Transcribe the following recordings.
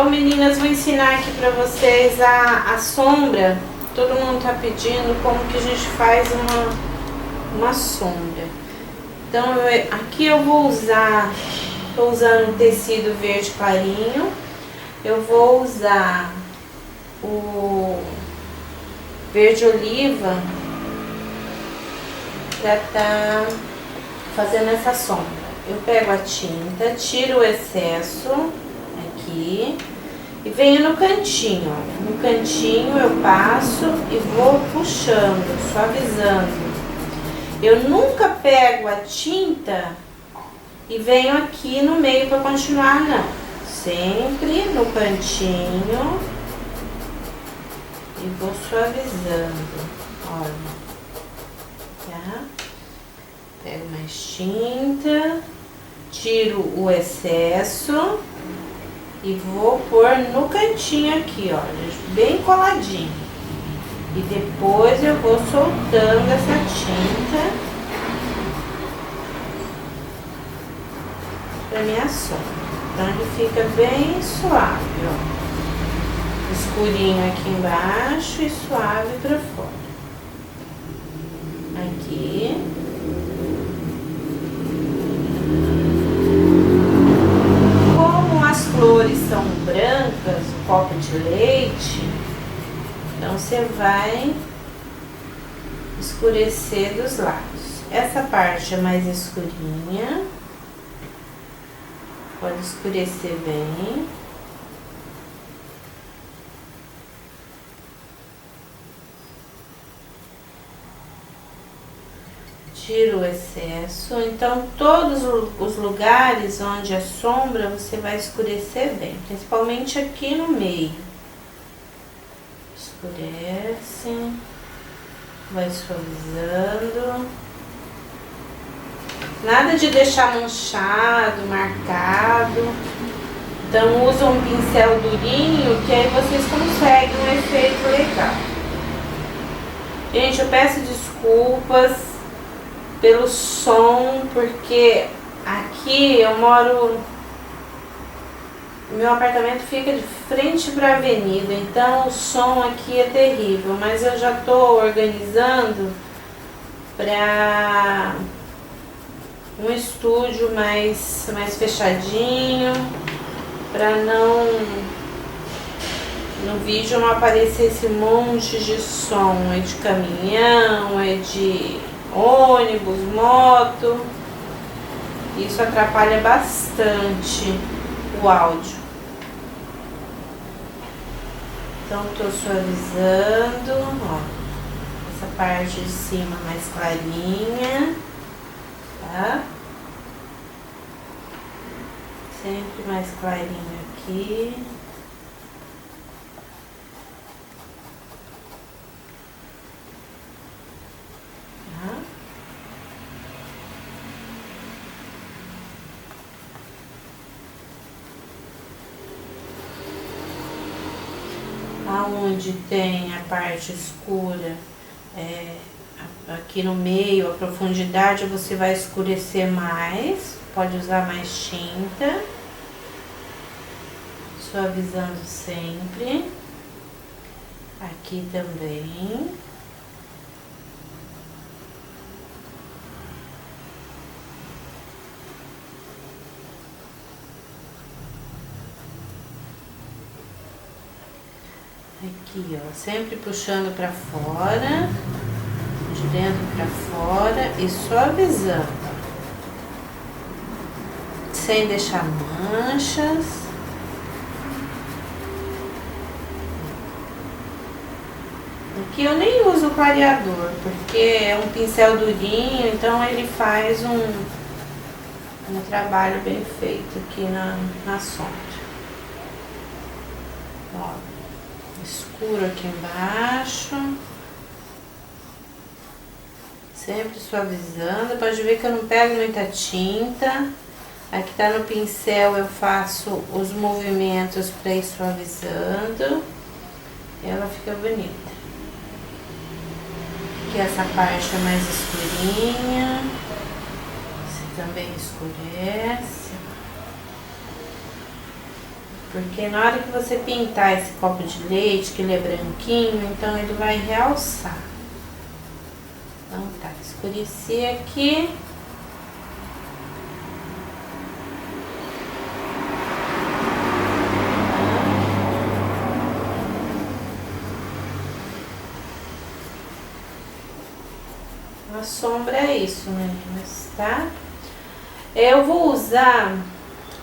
Bom, meninas, vou ensinar aqui pra vocês a sombra. Todo mundo tá pedindo como que a gente faz uma sombra. Então, aqui eu vou usar, tô usando um tecido verde clarinho. Eu vou usar o verde oliva pra tá fazendo essa sombra. Eu pego a tinta, tiro o excesso aqui e venho no cantinho, olha. No cantinho eu passo e vou puxando, suavizando. Eu nunca pego a tinta e venho aqui no meio para continuar, não. Sempre no cantinho e vou suavizando, olha. Tá? Pego mais tinta, tiro o excesso e vou pôr no cantinho aqui, ó, bem coladinho. E depois eu vou soltando essa tinta pra minha sombra. Então ele fica bem suave, ó. Escurinho aqui embaixo e suave pra fora. Aqui. Como as flores são brancas, o copo de leite, então você vai escurecer dos lados. Essa parte é mais escurinha, pode escurecer bem. Tiro o excesso. Então, todos os lugares onde é sombra, você vai escurecer bem, principalmente aqui no meio. Escurece, vai suavizando. Nada de deixar manchado, marcado. Então, usa um pincel durinho, que aí vocês conseguem um efeito legal. Gente, eu peço desculpas pelo som, porque aqui eu moro, meu apartamento fica de frente para a avenida, então o som aqui é terrível, mas eu já tô organizando para um estúdio mais fechadinho, para no vídeo não aparecer esse monte de som, é de caminhão, é de ônibus, moto. Isso atrapalha bastante o áudio. Então tô suavizando, ó, essa parte de cima mais clarinha, tá? Sempre mais clarinho aqui. Aonde tem a parte escura, aqui no meio, a profundidade, você vai escurecer mais, pode usar mais tinta, suavizando sempre, aqui também. Aqui, ó, sempre puxando pra fora, de dentro pra fora e suavizando, sem deixar manchas. Aqui eu nem uso clareador, porque é um pincel durinho, então ele faz um trabalho bem feito aqui na sombra. Ó, escuro aqui embaixo, sempre suavizando. Pode ver que eu não pego muita tinta. Aqui tá no pincel, eu faço os movimentos para ir suavizando e ela fica bonita. Aqui essa parte é mais escurinha, você também escurece. Porque na hora que você pintar esse copo de leite, que ele é branquinho, então ele vai realçar. Então tá, escureci aqui. A sombra é isso, meninas, tá? Eu vou usar...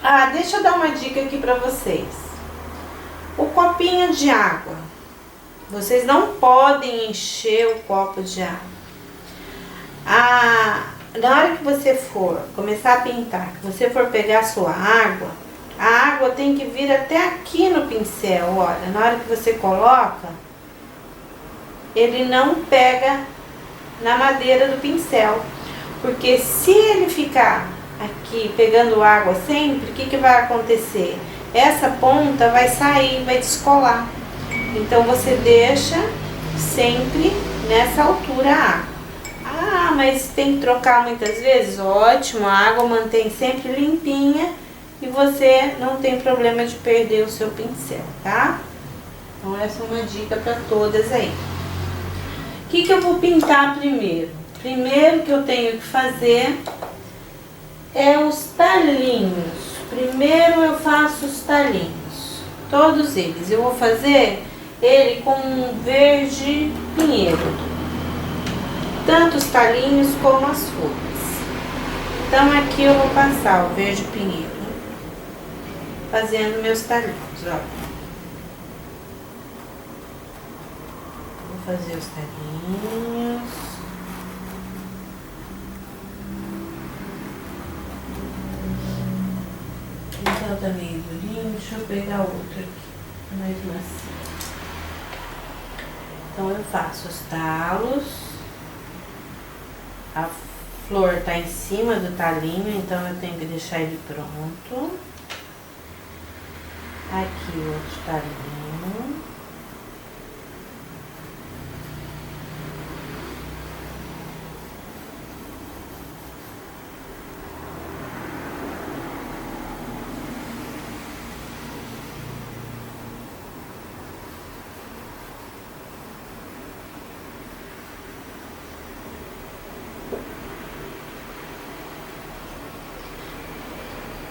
Ah, deixa eu dar uma dica aqui pra vocês. O copinho de água. Vocês não podem encher o copo de água. Na hora que você for começar a pintar, que você for pegar a sua água, a água tem que vir até aqui no pincel, olha. Na hora que você coloca, ele não pega na madeira do pincel. Porque se ele ficar aqui pegando água sempre, o que vai acontecer? Essa ponta vai sair, vai descolar. Então você deixa sempre nessa altura a água. Ah, mas tem que trocar muitas vezes? Ótimo, a água mantém sempre limpinha e você não tem problema de perder o seu pincel, tá? Então essa é uma dica para todas aí. O que eu vou pintar primeiro? Primeiro que eu tenho que fazer é os talinhos. Primeiro eu faço os talinhos, todos eles. Eu vou fazer ele com um verde pinheiro, tanto os talinhos como as folhas. Então aqui eu vou passar o verde pinheiro, fazendo meus talinhos, ó. Vou fazer os talinhos. Então tá meio durinho, deixa eu pegar outro aqui, mais macio. Então eu faço os talos, a flor tá em cima do talinho, então eu tenho que deixar ele pronto. Aqui o outro talinho.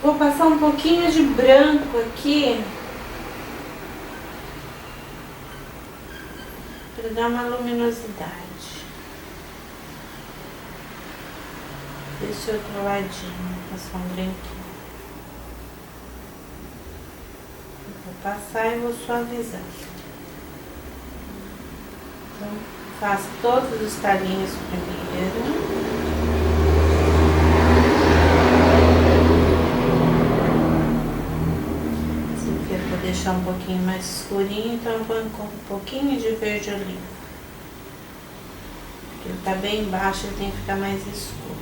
Vou passar um pouquinho de branco aqui para dar uma luminosidade. Desse outro ladinho, passar um branquinho. Vou passar e vou suavizar. Então, faço todos os talinhos primeiro. Deixar um pouquinho mais escurinho, então eu ponho com um pouquinho de verde oliva. Porque ele tá bem embaixo, ele tem que ficar mais escuro.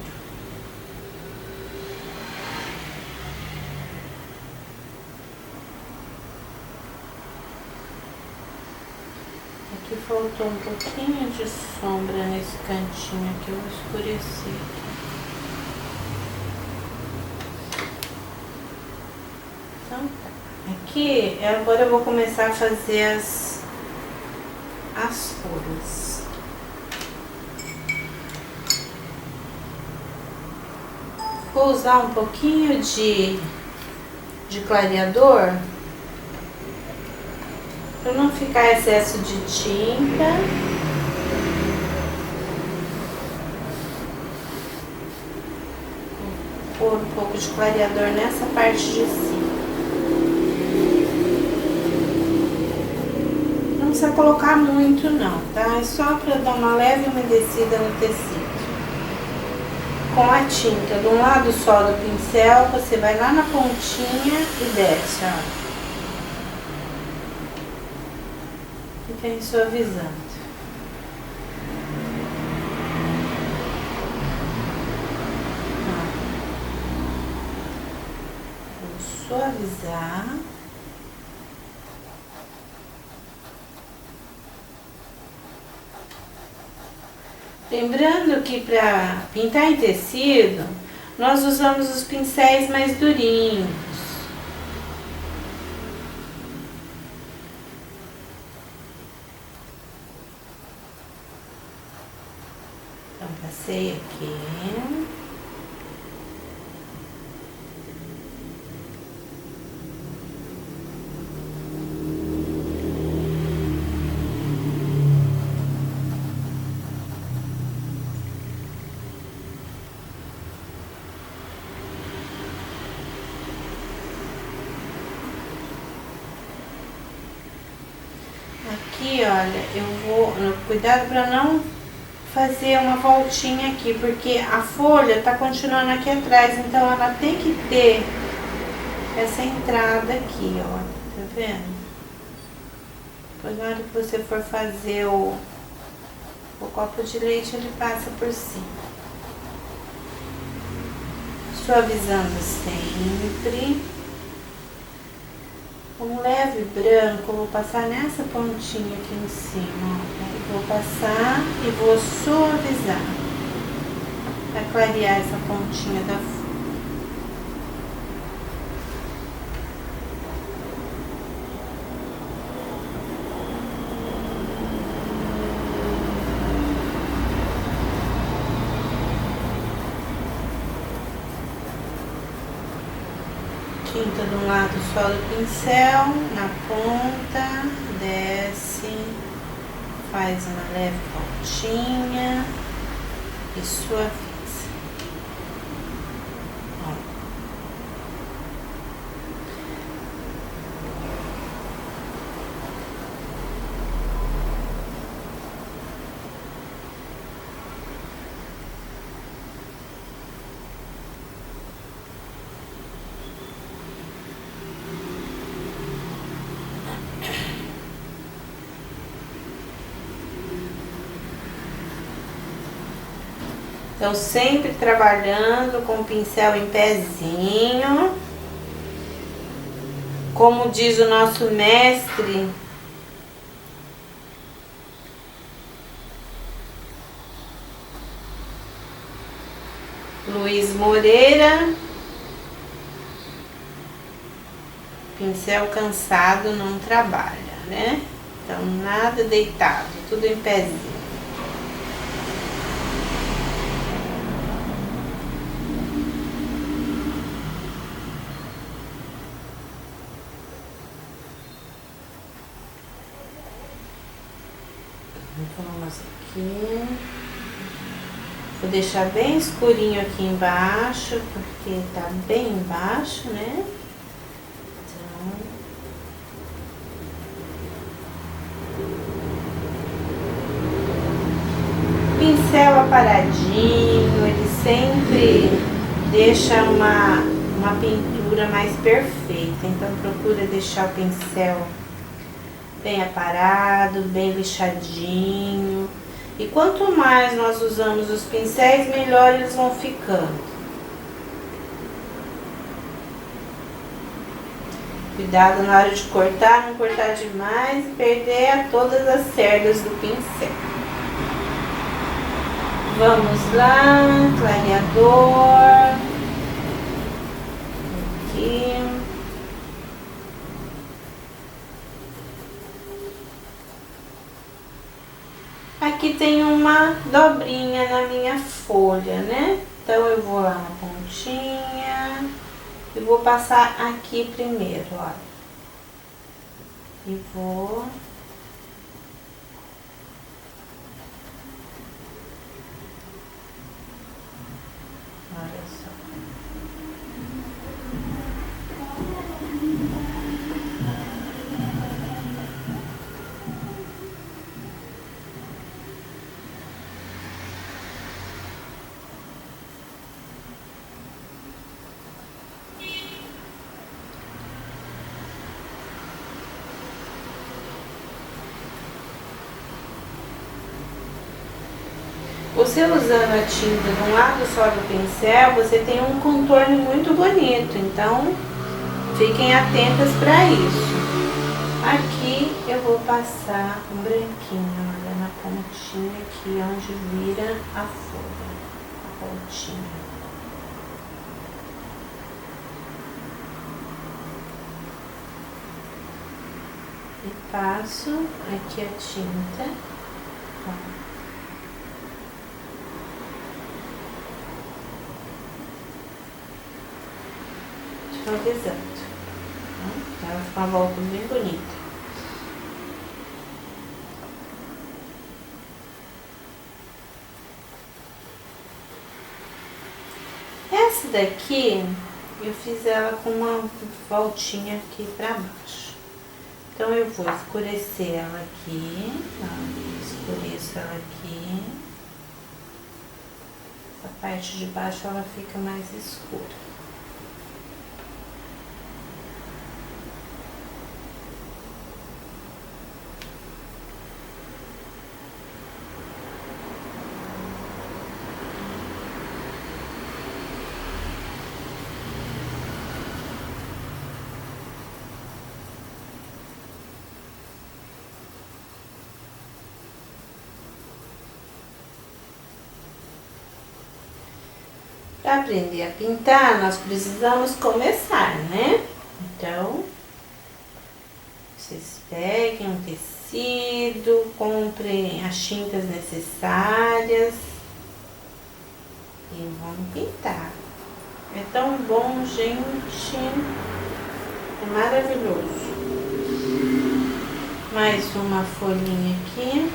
Aqui faltou um pouquinho de sombra nesse cantinho aqui, eu vou escurecer aqui. Então tá. Aqui, agora eu vou começar a fazer as folhas. Vou usar um pouquinho de clareador para não ficar excesso de tinta. Vou pôr um pouco de clareador nessa parte de cima. Não precisa colocar muito não, tá? É só para dar uma leve umedecida no tecido. Com a tinta de um lado só do pincel, você vai lá na pontinha e desce, ó. E vem suavizando. Vou suavizar. Lembrando que para pintar em tecido, nós usamos os pincéis mais durinhos. Passei aqui. Aqui, olha, eu vou... Cuidado para não fazer uma voltinha aqui, porque a folha tá continuando aqui atrás, então ela tem que ter essa entrada aqui, ó, tá vendo? Depois na hora que você for fazer o copo de leite, ele passa por cima. Suavizando sempre. Um leve branco, eu vou passar nessa pontinha aqui em cima, ó. Vou passar e vou suavizar, para clarear essa pontinha da folha. Tinta de um lado só do pincel, na ponta, desce, faz uma leve pontinha e suaviza. Ó. Então, sempre trabalhando com o pincel em pezinho. Como diz o nosso mestre, Luiz Moreira, pincel cansado não trabalha, né? Então, nada deitado, tudo em pezinho. Vamos aqui. Vou deixar bem escurinho aqui embaixo, porque tá bem embaixo, né? Então... Pincel aparadinho, ele sempre deixa uma pintura mais perfeita. Então procura deixar o pincel bem aparado, bem lixadinho. E quanto mais nós usamos os pincéis, melhor eles vão ficando. Cuidado na hora de cortar, não cortar demais e perder todas as cerdas do pincel. Vamos lá, clareador. Aqui. Aqui tem uma dobrinha na minha folha, né? Então eu vou lá na pontinha e vou passar aqui primeiro, olha. E vou... Olha só. Você usando a tinta de um lado só do pincel, você tem um contorno muito bonito, então fiquem atentas para isso. Aqui eu vou passar um branquinho, olha, na pontinha aqui, onde vira a folha, a pontinha. E passo aqui a tinta, ó. suavizando. Tá? Ela fica uma volta bem bonita. Essa daqui, eu fiz ela com uma voltinha aqui pra baixo. Então, eu vou escurecer ela aqui, ó, escureço ela aqui. A parte de baixo, ela fica mais escura. Para aprender a pintar, nós precisamos começar, né? Então, vocês peguem um tecido, comprem as tintas necessárias e vão pintar. É tão bom, gente, é maravilhoso. Mais uma folhinha aqui,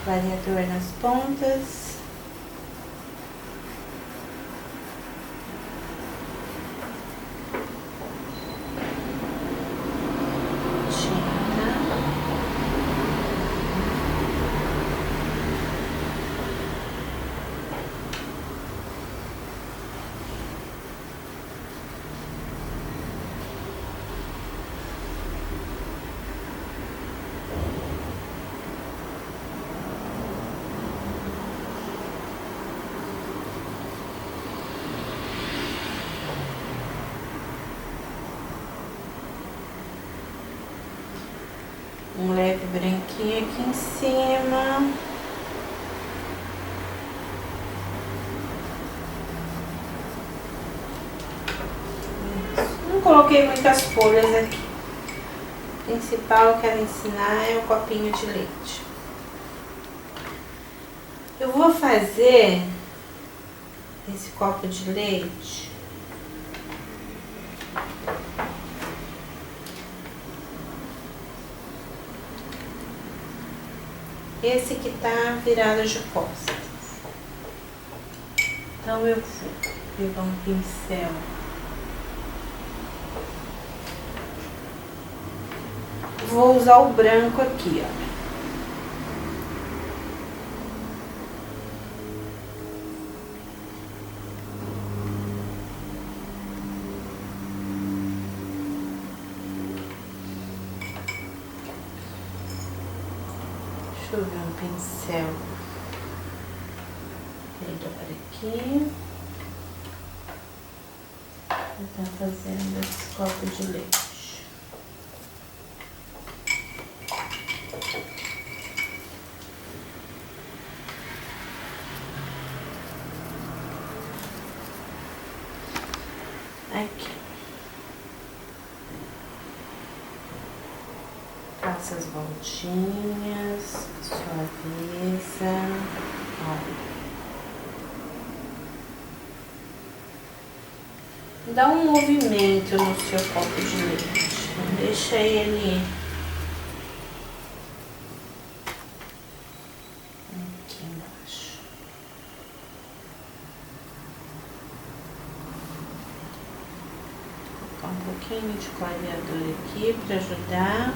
variador nas pontas. Um leve branquinho aqui em cima. Não coloquei muitas folhas aqui. O principal que eu quero ensinar é o copinho de leite. Eu vou fazer esse copo de leite esse que tá virado de costas. Então eu vou pegar um pincel vou usar o branco aqui, ó. Deixa eu ver um pincel melhor aqui. Vou estar fazendo esse copo de leite. Aqui. Faça as voltinhas, suaviza, olha. Dá um movimento no seu copo de leite, não deixa ele aqui embaixo. Vou colocar um pouquinho de clareador aqui para ajudar.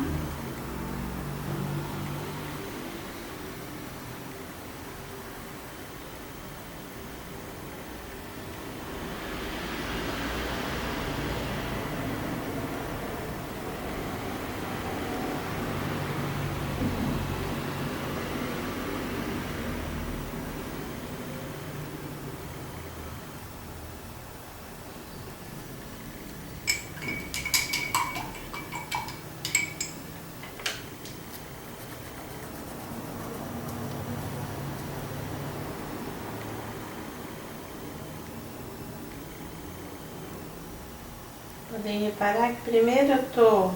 Podem reparar que primeiro eu tô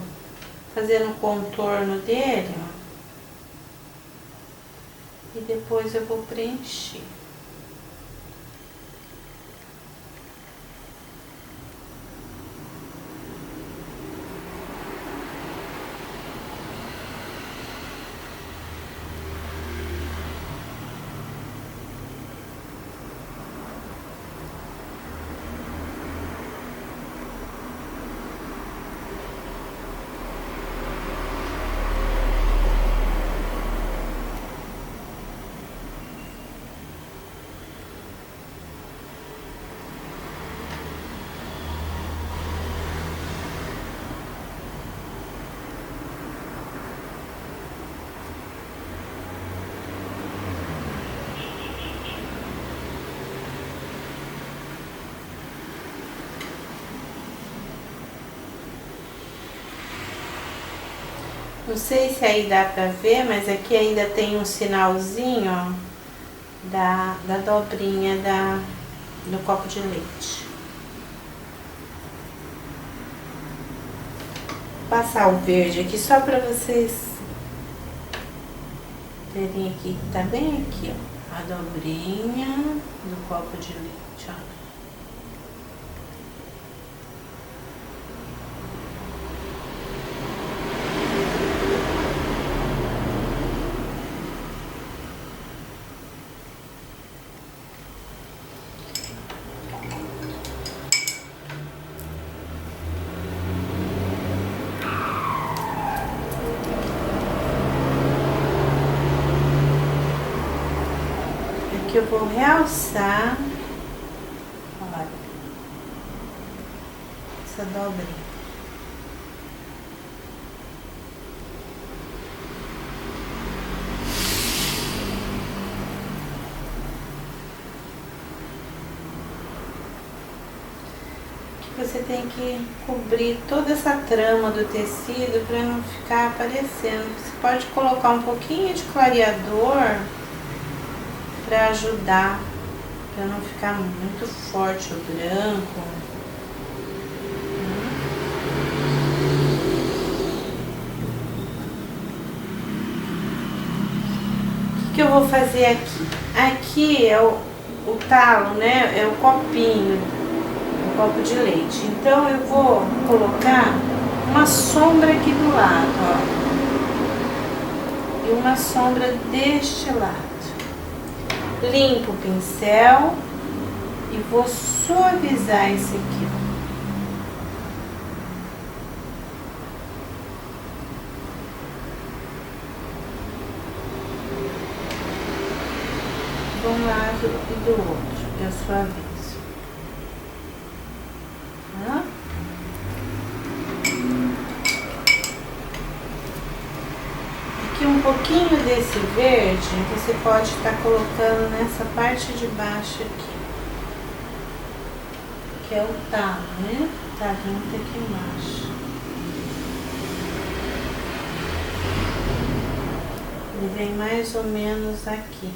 fazendo o contorno dele, ó, e depois eu vou preencher. Não sei se aí dá pra ver, mas aqui ainda tem um sinalzinho, ó, da dobrinha do copo de leite. Vou passar o verde aqui só pra vocês verem aqui, tá bem aqui, ó, a dobrinha do copo de leite, ó. Aqui eu vou realçar, olha, essa dobrinha. Você tem que cobrir toda essa trama do tecido para não ficar aparecendo. Você pode colocar um pouquinho de clareador para ajudar, para não ficar muito forte o branco. O que eu vou fazer aqui? Aqui é o talo, né? É o copinho, o copo de leite. Então eu vou colocar uma sombra aqui do lado, ó. E uma sombra deste lado. Limpo o pincel e vou suavizar esse aqui, ó. De um lado e do outro, eu suavizo. Tá? Aqui um pouquinho desse verde você pode estar colocando nessa parte de baixo aqui, que é o talo, né? Tá vindo aqui embaixo. Ele vem mais ou menos aqui.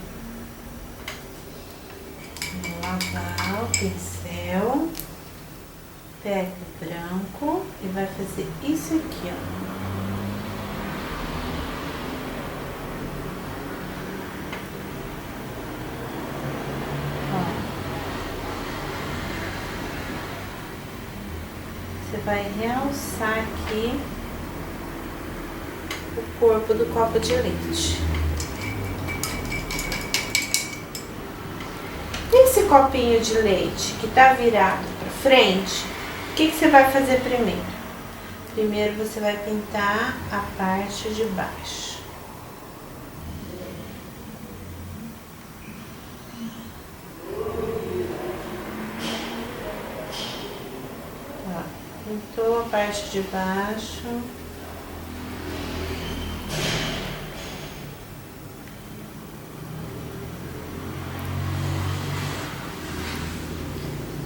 Vou lavar o pincel, pega o branco e vai fazer isso aqui, ó. Você vai realçar aqui o corpo do copo de leite. Esse copinho de leite que tá virado para frente, o que você vai fazer primeiro? Primeiro você vai pintar a parte de baixo. Ó, pintou a parte de baixo.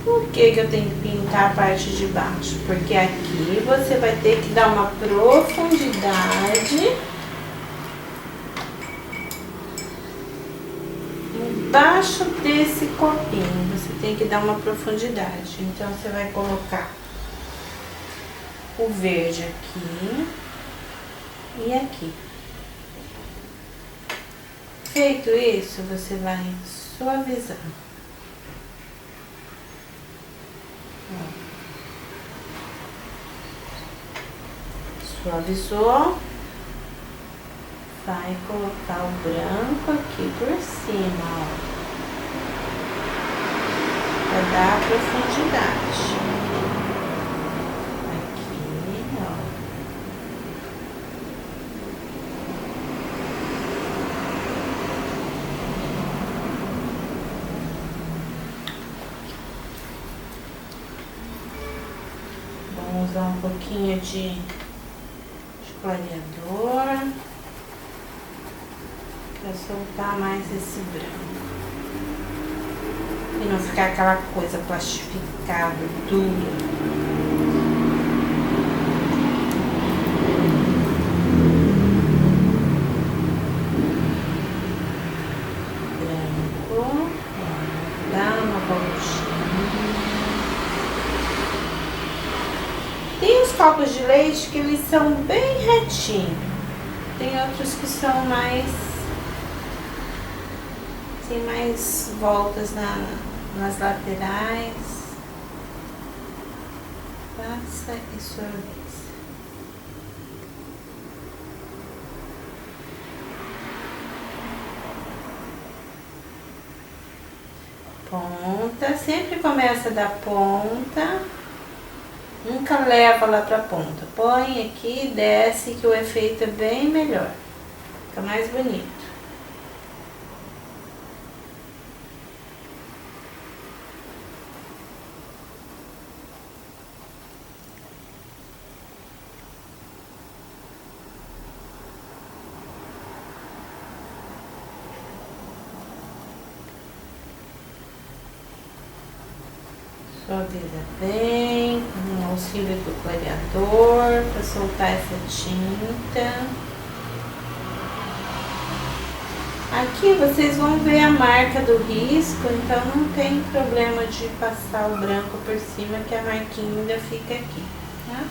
Por que eu tenho que pintar a parte de baixo? Porque aqui você vai ter que dar uma profundidade embaixo desse copinho. Você tem que dar uma profundidade. Então você vai colocar o verde aqui e aqui. Feito isso, você vai suavizar. Suavizou, vai colocar o branco aqui por cima, ó, para dar profundidade. Aqui, ó. Vamos usar um pouquinho de clareador para soltar mais esse branco e não ficar aquela coisa plastificada, dura. leite que eles são bem retinhos. Tem outros que são mais... tem mais voltas nas laterais. Passa e sorvete. Ponta, sempre começa da ponta, nunca leva lá pra ponta. Põe aqui, desce, que o efeito é bem melhor, fica mais bonito. Suaviza bem, com o auxílio do clareador, para soltar essa tinta. Aqui vocês vão ver a marca do risco, então não tem problema de passar o branco por cima, que a marquinha ainda fica aqui, tá?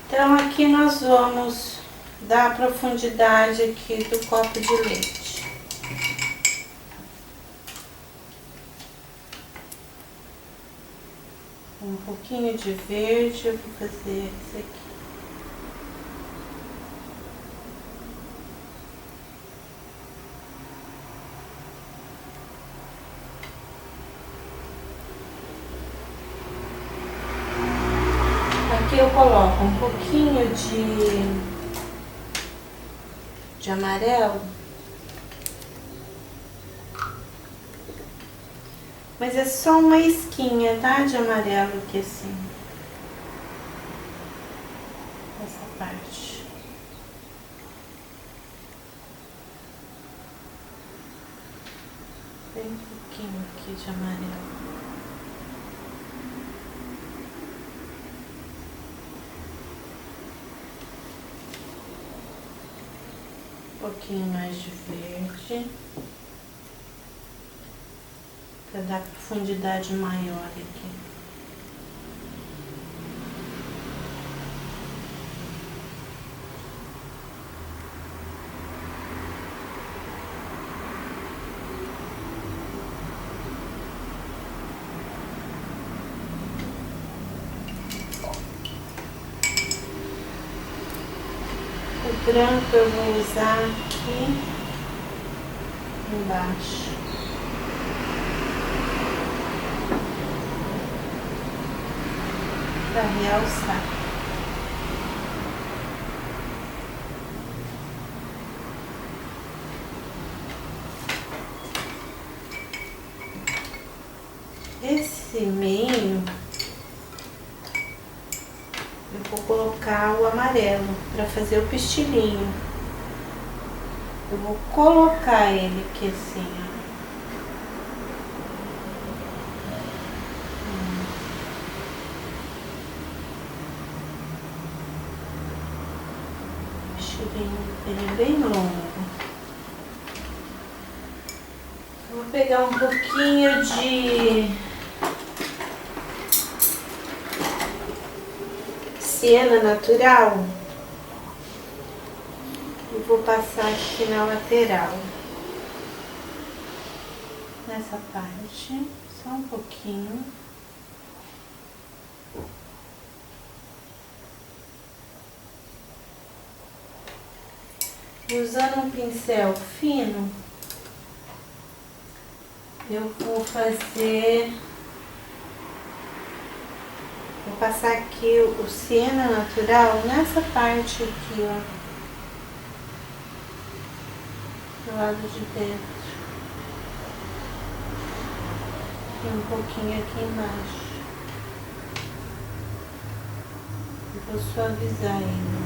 Então aqui nós vamos dar a profundidade aqui do copo de leite. Um pouquinho de verde, eu vou fazer isso aqui. Aqui eu coloco um pouquinho de amarelo, mas é só uma isquinha, tá? De amarelo aqui assim, essa parte. Bem pouquinho aqui de amarelo. Um pouquinho mais de verde, para dar profundidade maior aqui. O branco eu vou usar aqui embaixo. Para realçar. Esse meio eu vou colocar o amarelo para fazer o pistilinho. Eu vou colocar ele aqui assim, ó. Ele é bem longo. Vou pegar um pouquinho de siena natural e vou passar aqui na lateral, nessa parte, só um pouquinho. Usando um pincel fino, eu vou passar aqui o siena natural nessa parte aqui, ó, do lado de dentro, e um pouquinho aqui embaixo. Eu vou suavizar ele.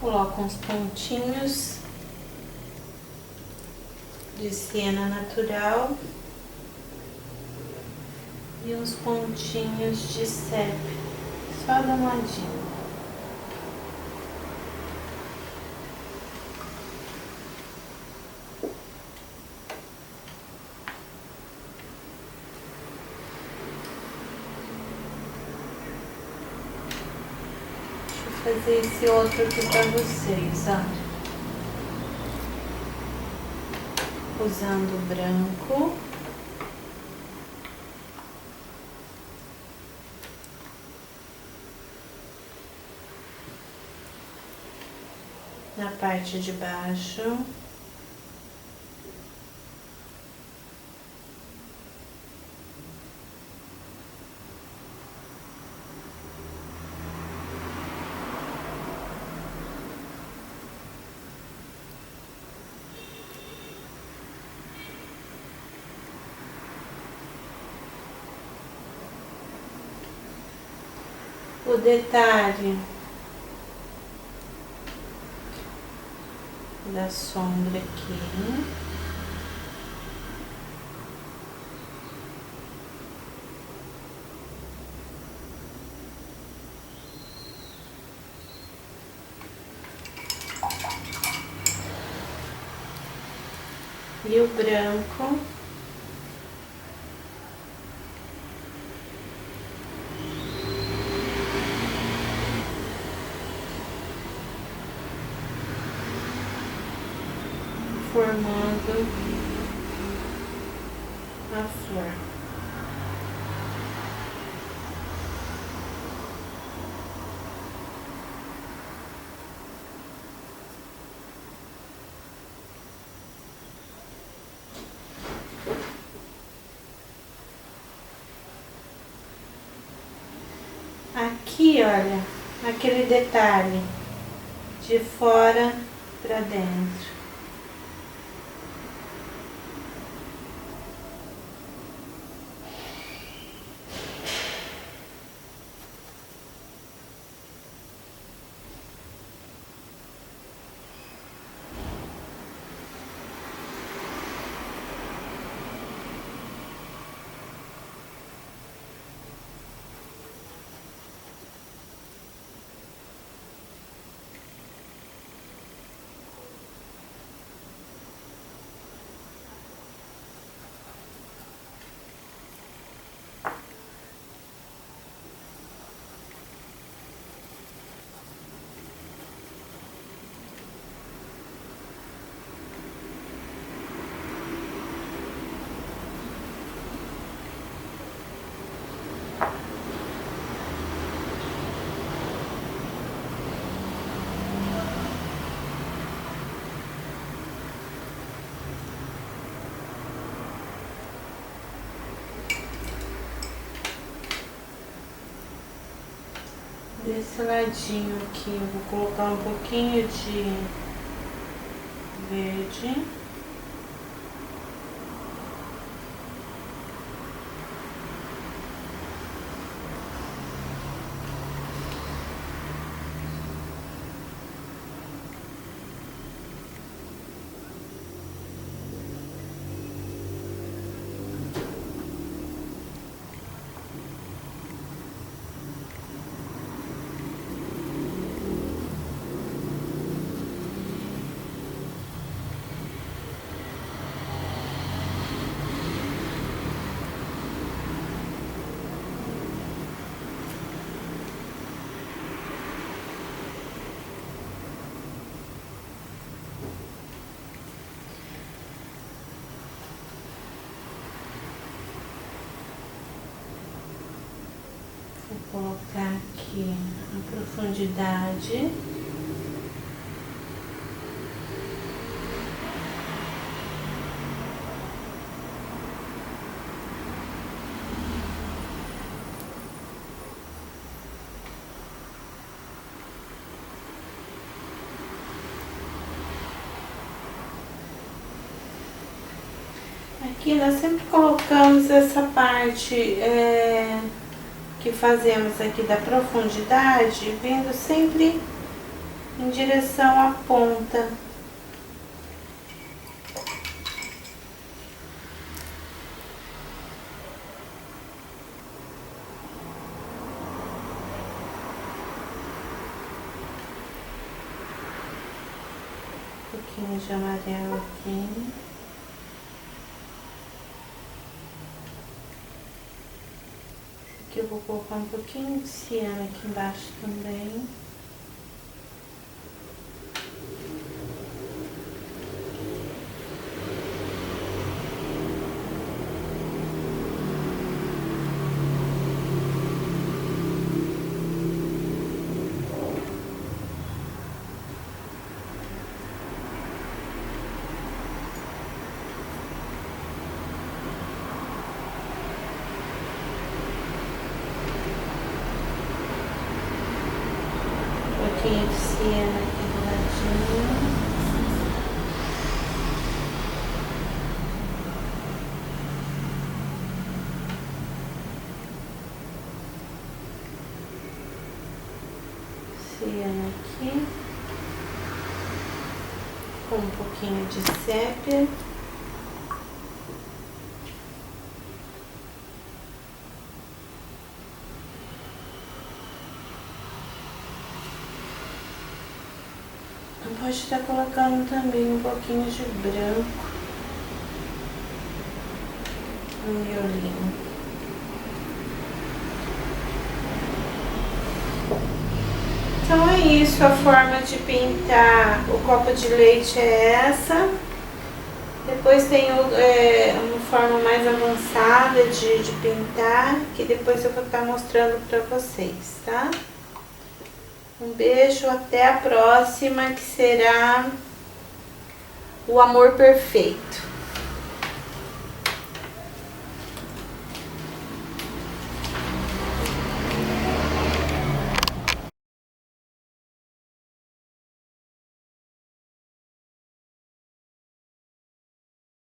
Coloco uns pontinhos de siena natural e uns pontinhos de sépia, só dar uma olhadinha. Fazer esse outro aqui pra vocês, ó. Usando o branco. Na parte de baixo. O detalhe da sombra aqui. E o branco. Formando a flor. Aqui, olha, aquele detalhe de fora para dentro. Desse ladinho aqui eu vou colocar um pouquinho de verde. Vou colocar aqui a profundidade. Aqui nós sempre colocamos essa parte que fazemos aqui da profundidade, vindo sempre em direção à ponta. Um pouquinho de amarelo aqui. Aqui eu vou colocar um pouquinho de ciano aqui embaixo também. Um pouquinho de ciano aqui do ladinho. Ciano aqui. Com um pouquinho de sépia. Pode estar colocando também um pouquinho de branco no miolinho. Então é isso, a forma de pintar o copo de leite é essa. Depois tem uma forma mais avançada de pintar, que depois eu vou estar mostrando para vocês, tá? Um beijo, até a próxima, que será o amor perfeito.